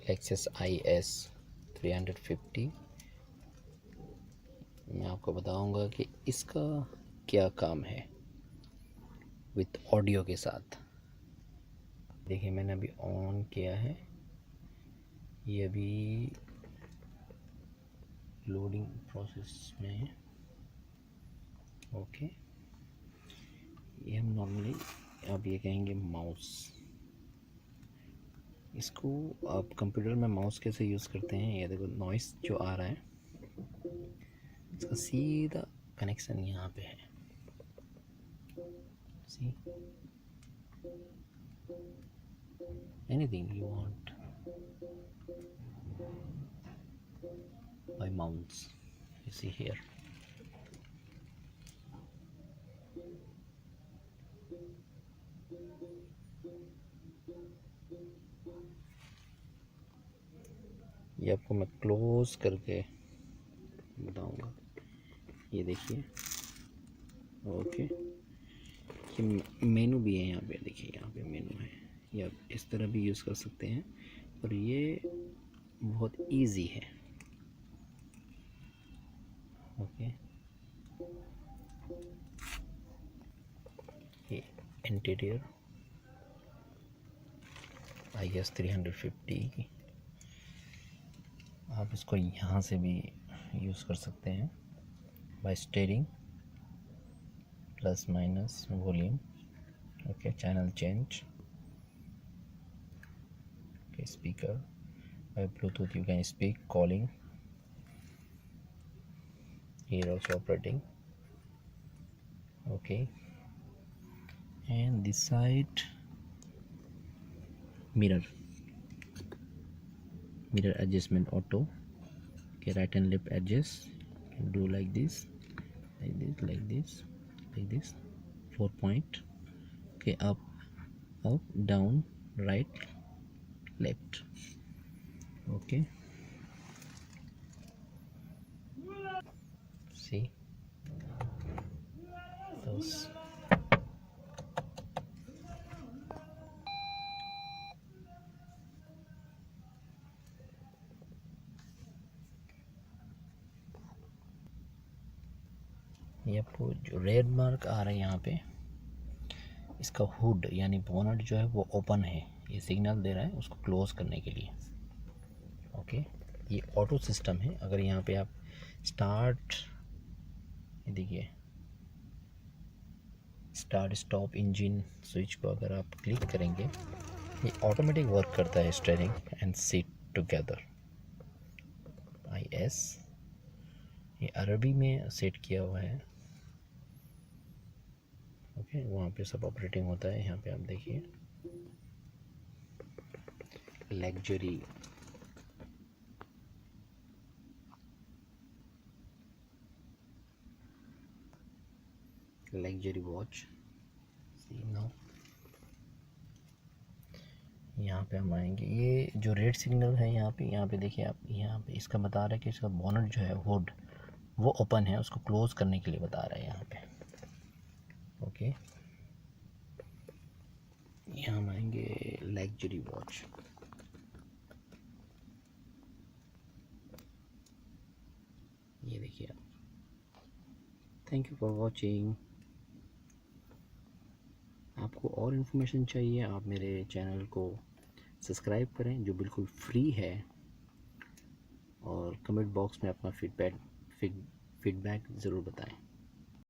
Lexus IS 350। मैं आपको बताऊंगा कि इसका क्या काम है विथ ऑडियो के साथ। देखिए मैंने अभी ऑन किया है, ये अभी लोडिंग प्रोसेस में है। ओके, ये हम नॉर्मली अब ये कहेंगे माउस। इसको आप कंप्यूटर में माउस कैसे यूज़ करते हैं, ये देखो नॉइस जो आ रहा है इसका सीधा कनेक्शन यहाँ पे है। See anything you want bye mouse, you see here। ये आपको मैं क्लोज करके बताऊंगा। ये देखिए, ओके, ये मेनू भी है यहाँ पे। देखिए यहाँ पे मेनू है, ये आप इस तरह भी यूज़ कर सकते हैं और ये बहुत इजी है। ओके, ये इंटीरियर IS 350, आप इसको यहाँ से भी यूज़ कर सकते हैं by steering, plus minus volume. Okay, channel change. Okay, speaker by Bluetooth you can speak, calling, here also operating। okay, and this side mirror adjustment auto। okay, right and left edges you can do like this, like this, like this, like this, 4 point। okay, up, down, right, left। okay, see those। ये आपको जो red mark आ रहा है यहाँ पे, इसका hood यानी bonnet जो है वो ओपन है, ये सिग्नल दे रहा है उसको क्लोज करने के लिए। ओके, ये ऑटो सिस्टम है। अगर यहाँ पे आप स्टार्ट, देखिए स्टार्ट स्टॉप इंजन स्विच को अगर आप क्लिक करेंगे, ये ऑटोमेटिक वर्क करता है steering and seat together. IS ये अरबी में सेट किया हुआ है। ओके, वहाँ पे सब ऑपरेटिंग होता है। यहाँ पे आप देखिए लग्जरी, लग्जरी वॉच। नो, यहाँ पे हम आएंगे, ये जो रेड सिग्नल है यहाँ पे देखिए आप, यहाँ पे इसका बता रहा है कि इसका बोनट जो है हुड वो ओपन है, उसको क्लोज करने के लिए बता रहा है यहाँ पे। ओके, यहाँ हम आएंगे लग्जरी वॉच। ये देखिए आप। Thank you for watching. आपको और इन्फॉर्मेशन चाहिए, आप मेरे चैनल को सब्सक्राइब करें जो बिल्कुल फ्री है, और कमेंट बॉक्स में अपना फीडबैक ज़रूर बताएं।